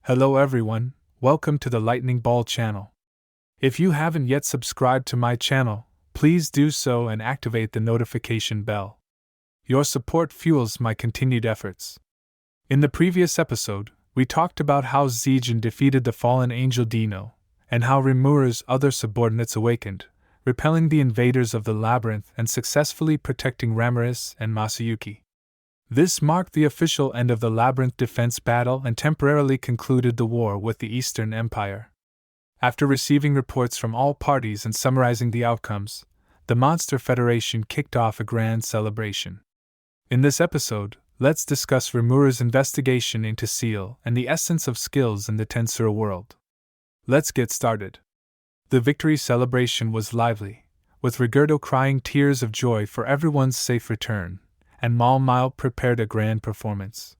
Hello everyone, welcome to the Lightning Ball channel. If you haven't yet subscribed to my channel, please do so and activate the notification bell. Your support fuels my continued efforts. In the previous episode, we talked about how Zijin defeated the fallen angel Dino, and how Rimuru's other subordinates awakened, repelling the invaders of the labyrinth and successfully protecting Rimurus and Masayuki. This marked the official end of the labyrinth defense battle and temporarily concluded the war with the Eastern Empire. After receiving reports from all parties and summarizing the outcomes, the Monster Federation kicked off a grand celebration. In this episode, let's discuss Rimurus' investigation into Ciel and the essence of skills in the TenSura world. Let's get started. The victory celebration was lively, with Rigerdo crying tears of joy for everyone's safe return, and Mal prepared a grand performance.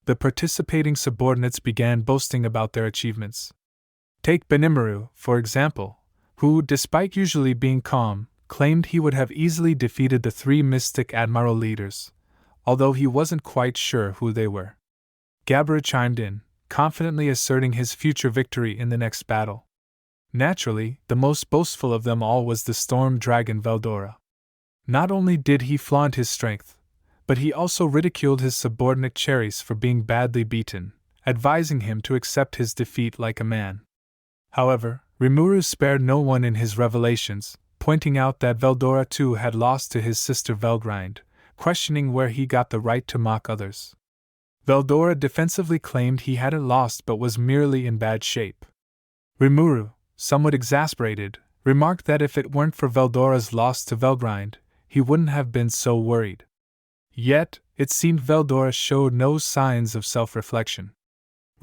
The participating subordinates began boasting about their achievements. Take Benimaru, for example, who, despite usually being calm, claimed he would have easily defeated the three mystic admiral leaders, although he wasn't quite sure who they were. Gabara chimed in, confidently asserting his future victory in the next battle. Naturally, the most boastful of them all was the storm dragon Veldora. Not only did he flaunt his strength, but he also ridiculed his subordinate Cherries for being badly beaten, advising him to accept his defeat like a man. However, Rimuru spared no one in his revelations, pointing out that Veldora too had lost to his sister Velgrind, questioning where he got the right to mock others. Veldora defensively claimed he hadn't lost but was merely in bad shape. Rimuru, somewhat exasperated, remarked that if it weren't for Veldora's loss to Velgrind, he wouldn't have been so worried. Yet, it seemed Veldora showed no signs of self-reflection.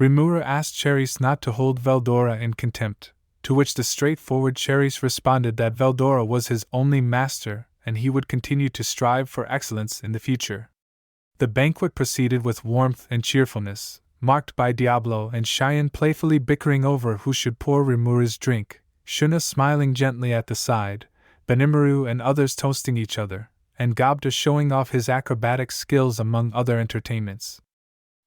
Rimuru asked Cherries not to hold Veldora in contempt, to which the straightforward Cherries responded that Veldora was his only master and he would continue to strive for excellence in the future. The banquet proceeded with warmth and cheerfulness, marked by Diablo and Cheyenne playfully bickering over who should pour Rimuru's drink, Shuna smiling gently at the side, Benimaru and others toasting each other, and Gabda showing off his acrobatic skills among other entertainments.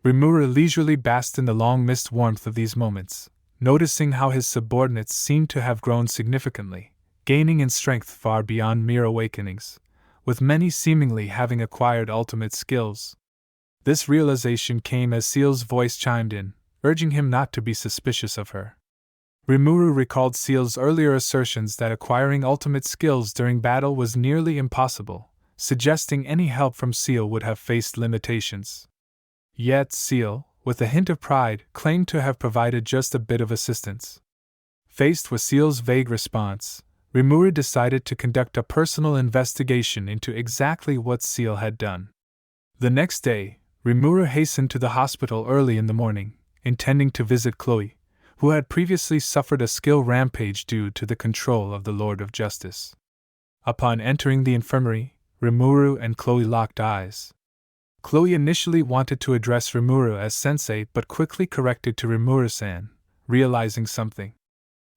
Rimuru leisurely basked in the long-missed warmth of these moments, noticing how his subordinates seemed to have grown significantly, gaining in strength far beyond mere awakenings, with many seemingly having acquired ultimate skills. This realization came as Ciel's voice chimed in, urging him not to be suspicious of her. Rimuru recalled Ciel's earlier assertions that acquiring ultimate skills during battle was nearly impossible, suggesting any help from Ciel would have faced limitations. Yet Ciel, with a hint of pride, claimed to have provided just a bit of assistance. Faced with Ciel's vague response, Rimuru decided to conduct a personal investigation into exactly what Ciel had done. The next day, Rimuru hastened to the hospital early in the morning, intending to visit Chloe, who had previously suffered a skill rampage due to the control of the Lord of Justice. Upon entering the infirmary, Rimuru and Chloe locked eyes. Chloe initially wanted to address Rimuru as sensei but quickly corrected to Rimuru-san, realizing something.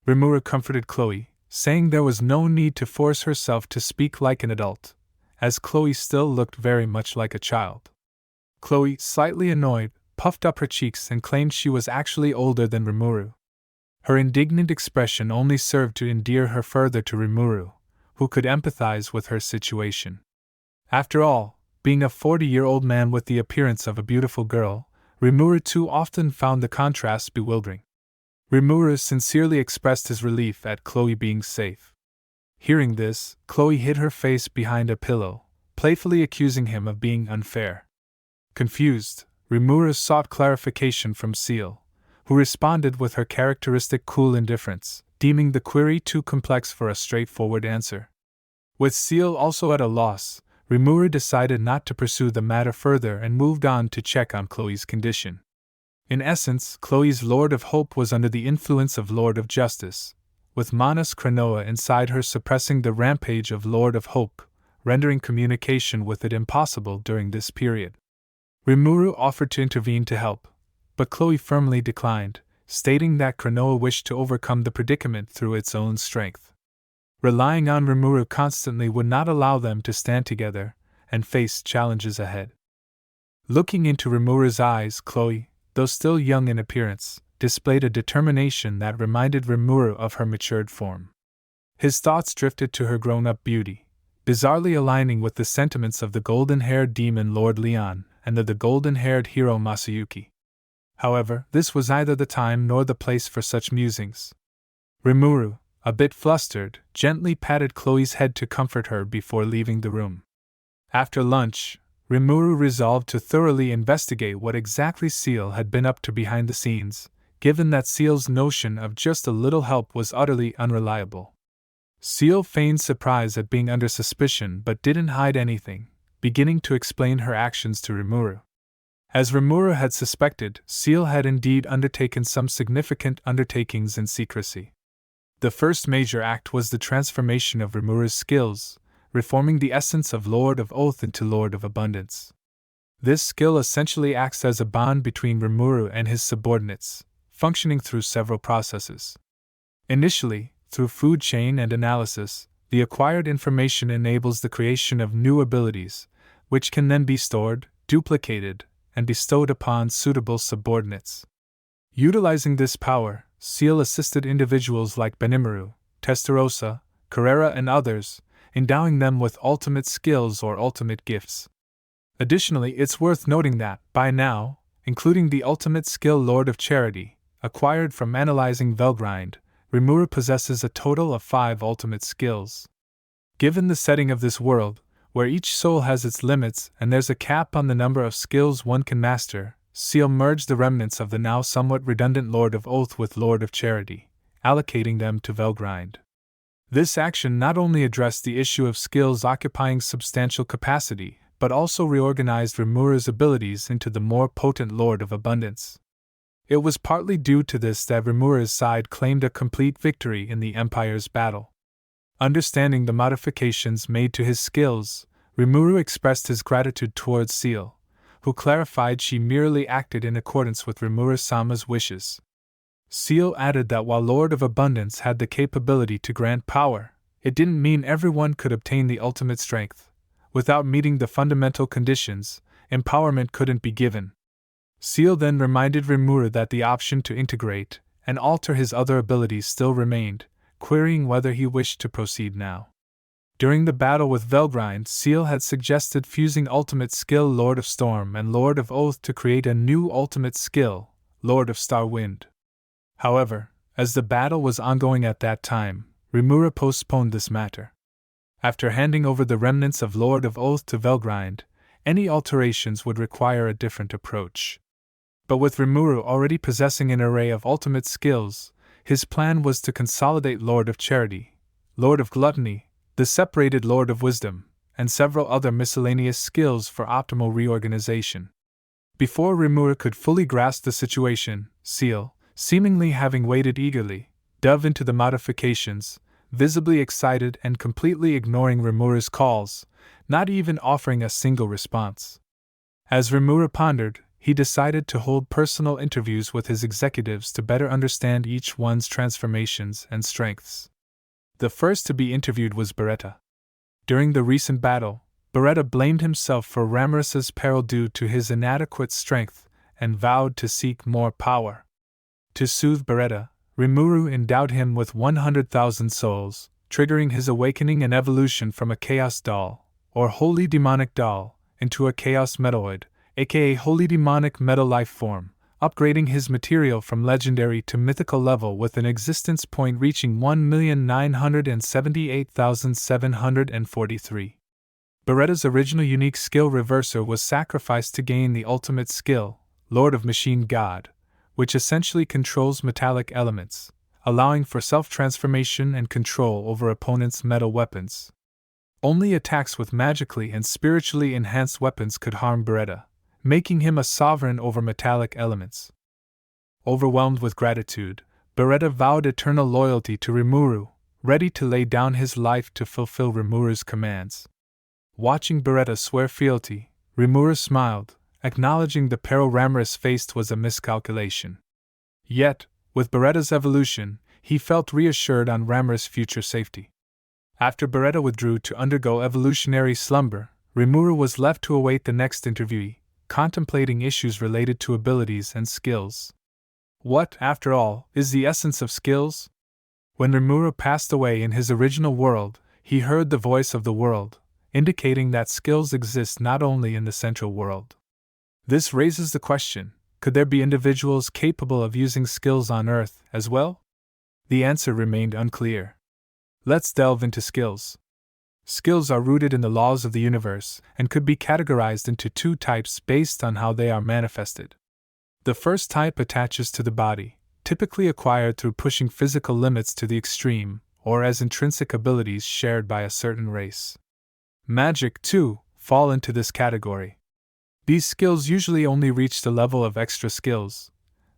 Rimuru comforted Chloe, saying there was no need to force herself to speak like an adult, as Chloe still looked very much like a child. Chloe, slightly annoyed, puffed up her cheeks and claimed she was actually older than Rimuru. Her indignant expression only served to endear her further to Rimuru, who could empathize with her situation. After all, being a 40-year-old man with the appearance of a beautiful girl, Rimuru too often found the contrast bewildering. Rimuru sincerely expressed his relief at Chloe being safe. Hearing this, Chloe hid her face behind a pillow, playfully accusing him of being unfair. Confused, Rimuru sought clarification from Ciel, who responded with her characteristic cool indifference, deeming the query too complex for a straightforward answer. With Ciel also at a loss, Rimuru decided not to pursue the matter further and moved on to check on Chloe's condition. In essence, Chloe's Lord of Hope was under the influence of Lord of Justice, with Manus Kranoa inside her suppressing the rampage of Lord of Hope, rendering communication with it impossible during this period. Rimuru offered to intervene to help, but Chloe firmly declined, stating that Kranoa wished to overcome the predicament through its own strength. Relying on Rimuru constantly would not allow them to stand together and face challenges ahead. Looking into Rimuru's eyes, Chloe, though still young in appearance, displayed a determination that reminded Rimuru of her matured form. His thoughts drifted to her grown-up beauty, bizarrely aligning with the sentiments of the golden-haired demon Lord Leon and the golden-haired hero Masayuki. However, this was neither the time nor the place for such musings. Rimuru, a bit flustered, gently patted Chloe's head to comfort her before leaving the room. After lunch, Rimuru resolved to thoroughly investigate what exactly Ciel had been up to behind the scenes, given that Ciel's notion of just a little help was utterly unreliable. Ciel feigned surprise at being under suspicion but didn't hide anything, beginning to explain her actions to Rimuru. As Rimuru had suspected, Ciel had indeed undertaken some significant undertakings in secrecy. The first major act was the transformation of Rimuru's skills, reforming the essence of Lord of Oath into Lord of Abundance. This skill essentially acts as a bond between Rimuru and his subordinates, functioning through several processes. Initially, through food chain and analysis, the acquired information enables the creation of new abilities, which can then be stored, duplicated, and bestowed upon suitable subordinates. Utilizing this power, Ciel assisted individuals like Benimaru, Testarossa, Carrera, and others, endowing them with ultimate skills or ultimate gifts. Additionally, it's worth noting that, by now, including the ultimate skill Lord of Charity, acquired from analyzing Velgrind, Rimuru possesses a total of 5 ultimate skills. Given the setting of this world, where each soul has its limits and there's a cap on the number of skills one can master, Ciel merged the remnants of the now somewhat redundant Lord of Oath with Lord of Charity, allocating them to Velgrind. This action not only addressed the issue of skills occupying substantial capacity, but also reorganized Rimuru's abilities into the more potent Lord of Abundance. It was partly due to this that Rimuru's side claimed a complete victory in the Empire's battle. Understanding the modifications made to his skills, Rimuru expressed his gratitude towards Ciel, who clarified she merely acted in accordance with Rimuru-sama's wishes. Ciel added that while Lord of Abundance had the capability to grant power, it didn't mean everyone could obtain the ultimate strength. Without meeting the fundamental conditions, empowerment couldn't be given. Ciel then reminded Rimuru that the option to integrate and alter his other abilities still remained, querying whether he wished to proceed now. During the battle with Velgrind, Ciel had suggested fusing ultimate skill Lord of Storm and Lord of Oath to create a new ultimate skill, Lord of Star Wind. However, as the battle was ongoing at that time, Rimuru postponed this matter. After handing over the remnants of Lord of Oath to Velgrind, any alterations would require a different approach. But with Rimuru already possessing an array of ultimate skills, his plan was to consolidate Lord of Charity, Lord of Gluttony, the separated Lord of Wisdom, and several other miscellaneous skills for optimal reorganization. Before Rimuru could fully grasp the situation, Ciel, seemingly having waited eagerly, dove into the modifications, visibly excited and completely ignoring Rimuru's calls, not even offering a single response. As Rimuru pondered, he decided to hold personal interviews with his executives to better understand each one's transformations and strengths. The first to be interviewed was Beretta. During the recent battle, Beretta blamed himself for Rimurus's peril due to his inadequate strength and vowed to seek more power. To soothe Beretta, Rimuru endowed him with 100,000 souls, triggering his awakening and evolution from a Chaos Doll, or Holy Demonic Doll, into a Chaos Metalloid, aka Holy Demonic Metal Life Form, upgrading his material from legendary to mythical level with an existence point reaching 1,978,743. Beretta's original unique skill Reverser was sacrificed to gain the ultimate skill, Lord of Machine God, which essentially controls metallic elements, allowing for self-transformation and control over opponents' metal weapons. Only attacks with magically and spiritually enhanced weapons could harm Beretta, making him a sovereign over metallic elements. Overwhelmed with gratitude, Beretta vowed eternal loyalty to Rimuru, ready to lay down his life to fulfill Rimuru's commands. Watching Beretta swear fealty, Rimuru smiled, acknowledging the peril Rimurus faced was a miscalculation. Yet, with Beretta's evolution, he felt reassured on Rimurus' future safety. After Beretta withdrew to undergo evolutionary slumber, Rimuru was left to await the next interviewee, contemplating issues related to abilities and skills. What, after all, is the essence of skills? When Rimuru passed away in his original world, he heard the voice of the world, indicating that skills exist not only in the central world. This raises the question, could there be individuals capable of using skills on Earth as well? The answer remained unclear. Let's delve into skills. Skills are rooted in the laws of the universe and could be categorized into two types based on how they are manifested. The first type attaches to the body, typically acquired through pushing physical limits to the extreme, or as intrinsic abilities shared by a certain race. Magic, too, fall into this category. These skills usually only reach the level of extra skills,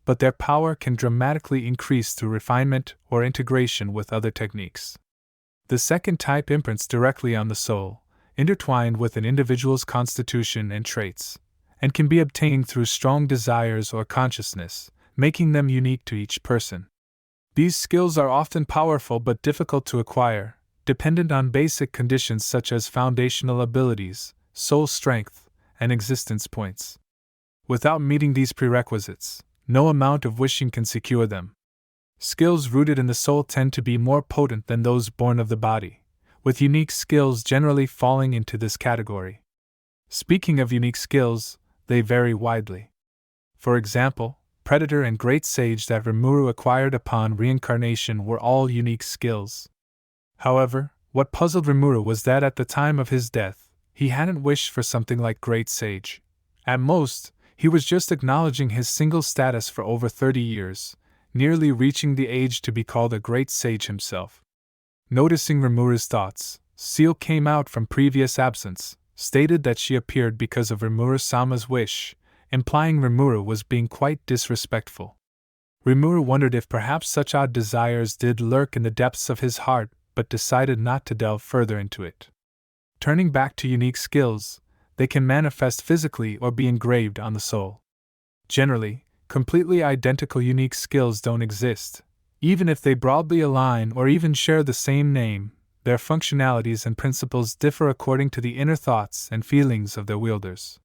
but their power can dramatically increase through refinement or integration with other techniques. The second type imprints directly on the soul, intertwined with an individual's constitution and traits, and can be obtained through strong desires or consciousness, making them unique to each person. These skills are often powerful but difficult to acquire, dependent on basic conditions such as foundational abilities, soul strength, and existence points. Without meeting these prerequisites, no amount of wishing can secure them. Skills rooted in the soul tend to be more potent than those born of the body, with unique skills generally falling into this category. Speaking of unique skills, they vary widely. For example, Predator and Great Sage that Rimuru acquired upon reincarnation were all unique skills. However, what puzzled Rimuru was that at the time of his death, he hadn't wished for something like Great Sage. At most, he was just acknowledging his single status for over 30 years, nearly reaching the age to be called a Great Sage himself. Noticing Rimuru's thoughts, Ciel came out from previous absence, stated that she appeared because of Rimuru-sama's wish, implying Rimuru was being quite disrespectful. Rimuru wondered if perhaps such odd desires did lurk in the depths of his heart, but decided not to delve further into it. Turning back to unique skills, they can manifest physically or be engraved on the soul. Generally, completely identical unique skills don't exist, even if they broadly align or even share the same name. Their functionalities and principles differ according to the inner thoughts and feelings of their wielders.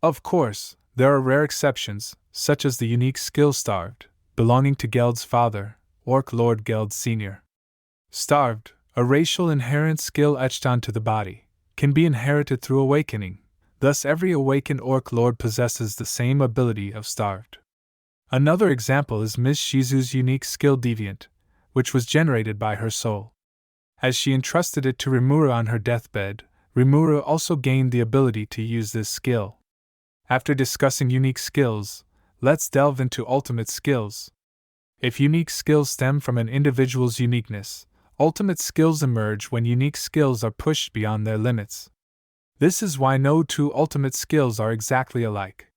Of course, there are rare exceptions, such as the unique skill Starved, belonging to Geld's father, Orc Lord Geld Sr. Starved, a racial inherent skill etched onto the body, can be inherited through awakening, thus every awakened Orc Lord possesses the same ability of Starved. Another example is Ms. Shizu's unique skill Deviant, which was generated by her soul. As she entrusted it to Rimuru on her deathbed, Rimuru also gained the ability to use this skill. After discussing unique skills, let's delve into ultimate skills. If unique skills stem from an individual's uniqueness, ultimate skills emerge when unique skills are pushed beyond their limits. This is why no two ultimate skills are exactly alike.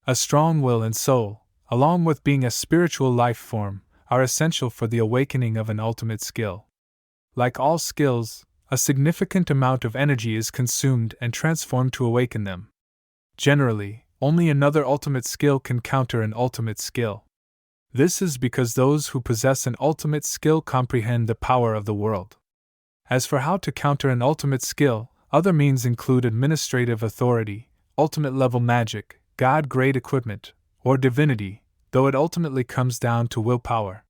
A strong will and soul, along with being a spiritual life form, are essential for the awakening of an ultimate skill. Like all skills, a significant amount of energy is consumed and transformed to awaken them. Generally, only another ultimate skill can counter an ultimate skill. This is because those who possess an ultimate skill comprehend the power of the world. As for how to counter an ultimate skill, other means include administrative authority, ultimate level magic, god-grade equipment, or divinity, though it ultimately comes down to willpower.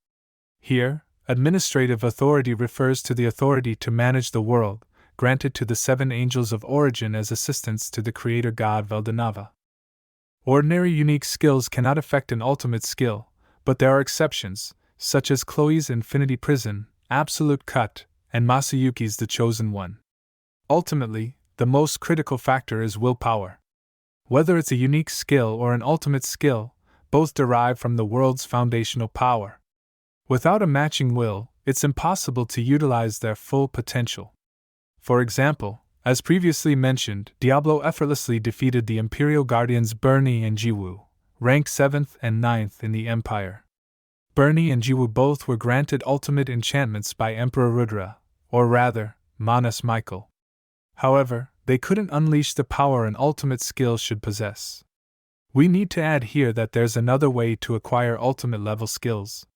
Here, administrative authority refers to the authority to manage the world, granted to the 7 angels of origin as assistants to the creator god Veldanava. Ordinary unique skills cannot affect an ultimate skill, but there are exceptions, such as Chloe's Infinity Prison, Absolute Cut, and Masayuki's The Chosen One. Ultimately, the most critical factor is willpower. Whether it's a unique skill or an ultimate skill, both derive from the world's foundational power. Without a matching will, it's impossible to utilize their full potential. For example, as previously mentioned, Diablo effortlessly defeated the Imperial Guardians Bernie and Jiwoo, ranked 7th and 9th in the Empire. Bernie and Jiwoo both were granted ultimate enchantments by Emperor Rudra, or rather, Manas Michael. However, they couldn't unleash the power an ultimate skill should possess. We need to add here that there's another way to acquire ultimate level skills.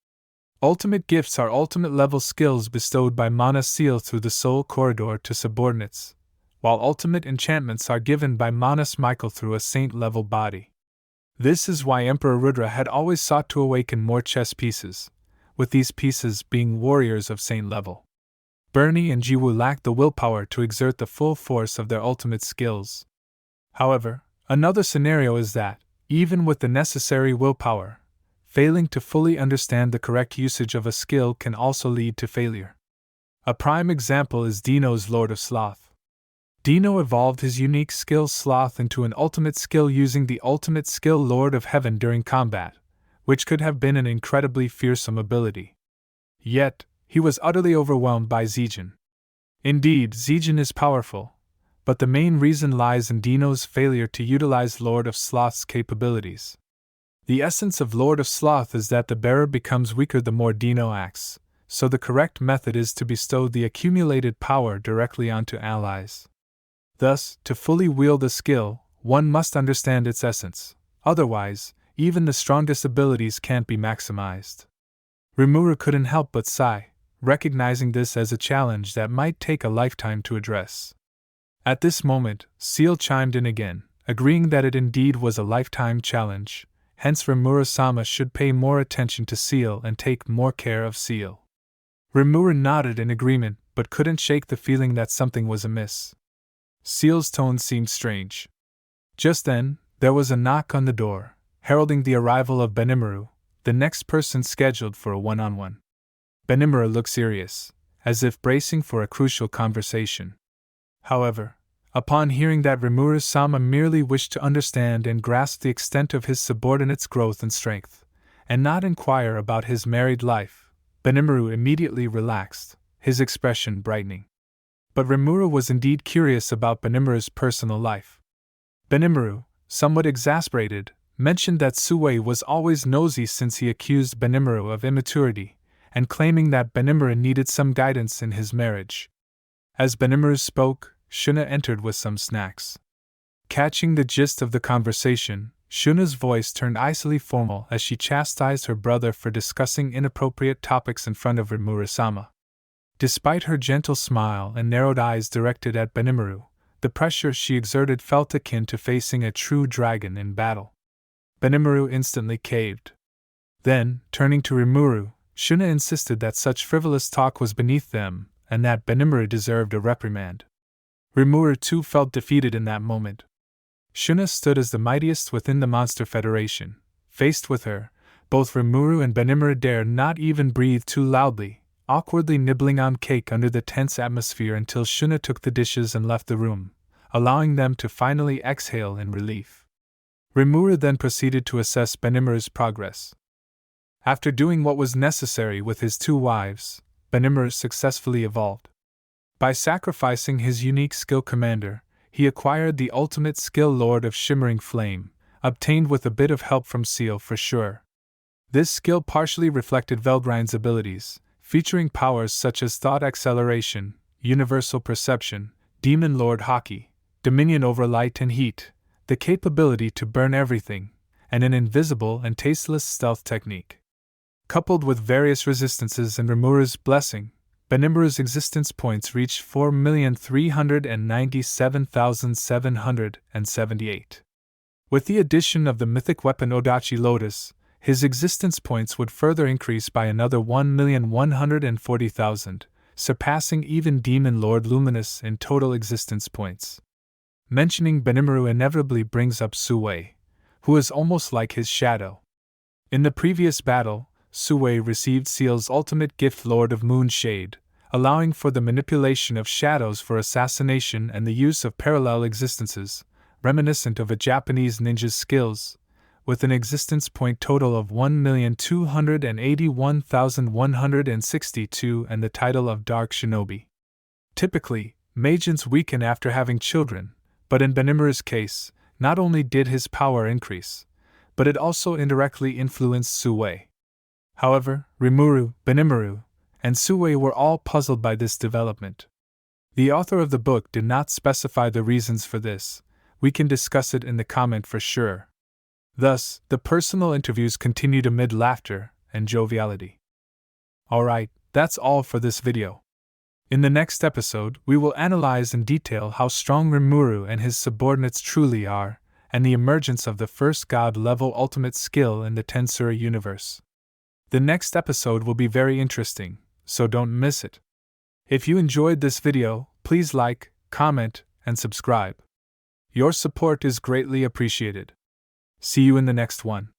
Ultimate gifts are ultimate level skills bestowed by Manas Ciel through the soul corridor to subordinates, while ultimate enchantments are given by Manas Michael through a saint level body. This is why Emperor Rudra had always sought to awaken more chess pieces, with these pieces being warriors of saint level. Bernie and Jiwoo lacked the willpower to exert the full force of their ultimate skills. However, another scenario is that, even with the necessary willpower, failing to fully understand the correct usage of a skill can also lead to failure. A prime example is Dino's Lord of Sloth. Dino evolved his unique skill Sloth into an ultimate skill using the ultimate skill Lord of Heaven during combat, which could have been an incredibly fearsome ability. Yet, he was utterly overwhelmed by Zijin. Indeed, Zijin is powerful, but the main reason lies in Dino's failure to utilize Lord of Sloth's capabilities. The essence of Lord of Sloth is that the bearer becomes weaker the more Dino acts, so the correct method is to bestow the accumulated power directly onto allies. Thus, to fully wield a skill, one must understand its essence, otherwise, even the strongest abilities can't be maximized. Rimuru couldn't help but sigh, recognizing this as a challenge that might take a lifetime to address. At this moment, Ciel chimed in again, agreeing that it indeed was a lifetime challenge, hence Rimuru-sama should pay more attention to Ciel and take more care of Ciel. Rimuru nodded in agreement but couldn't shake the feeling that something was amiss. Ciel's tone seemed strange. Just then, there was a knock on the door, heralding the arrival of Benimaru, the next person scheduled for a one-on-one. Benimaru looked serious, as if bracing for a crucial conversation. However, upon hearing that Rimuru-sama merely wished to understand and grasp the extent of his subordinate's growth and strength, and not inquire about his married life, Benimaru immediately relaxed, his expression brightening. But Rimuru was indeed curious about Benimaru's personal life. Benimaru, somewhat exasperated, mentioned that Sue was always nosy since he accused Benimaru of immaturity, and claiming that Benimaru needed some guidance in his marriage. As Benimaru spoke, Shuna entered with some snacks. Catching the gist of the conversation, Shuna's voice turned icily formal as she chastised her brother for discussing inappropriate topics in front of Rimuru-sama. Despite her gentle smile and narrowed eyes directed at Benimaru, the pressure she exerted felt akin to facing a true dragon in battle. Benimaru instantly caved. Then, turning to Rimuru, Shuna insisted that such frivolous talk was beneath them, and that Benimaru deserved a reprimand. Rimuru too felt defeated in that moment. Shuna stood as the mightiest within the Monster Federation. Faced with her, both Rimuru and Benimaru dared not even breathe too loudly, awkwardly nibbling on cake under the tense atmosphere until Shuna took the dishes and left the room, allowing them to finally exhale in relief. Rimuru then proceeded to assess Benimaru's progress. After doing what was necessary with his two wives, Benimaru successfully evolved. By sacrificing his unique skill commander, he acquired the ultimate skill Lord of Shimmering Flame, obtained with a bit of help from Ciel for sure. This skill partially reflected Velgrine's abilities, featuring powers such as Thought Acceleration, Universal Perception, Demon Lord Haki, Dominion over Light and Heat, the capability to burn everything, and an invisible and tasteless stealth technique. Coupled with various resistances and Rimuru's blessing, Benimaru's existence points reached 4,397,778. With the addition of the mythic weapon Odachi Lotus, his existence points would further increase by another 1,140,000, surpassing even Demon Lord Luminous in total existence points. Mentioning Benimaru inevitably brings up Sue, who is almost like his shadow. In the previous battle, Sue received Ciel's ultimate gift Lord of Moonshade, allowing for the manipulation of shadows for assassination and the use of parallel existences, reminiscent of a Japanese ninja's skills, with an existence point total of 1,281,162 and the title of Dark Shinobi. Typically, mages weaken after having children, but in Benimaru's case, not only did his power increase, but it also indirectly influenced Sue. However, Rimuru, Benimaru, and Sue were all puzzled by this development. The author of the book did not specify the reasons for this. We can discuss it in the comment for sure. Thus, the personal interviews continued amid laughter and joviality. Alright, that's all for this video. In the next episode, we will analyze in detail how strong Rimuru and his subordinates truly are, and the emergence of the first god-level ultimate skill in the TenSura universe. The next episode will be very interesting, so don't miss it. If you enjoyed this video, please like, comment, and subscribe. Your support is greatly appreciated. See you in the next one.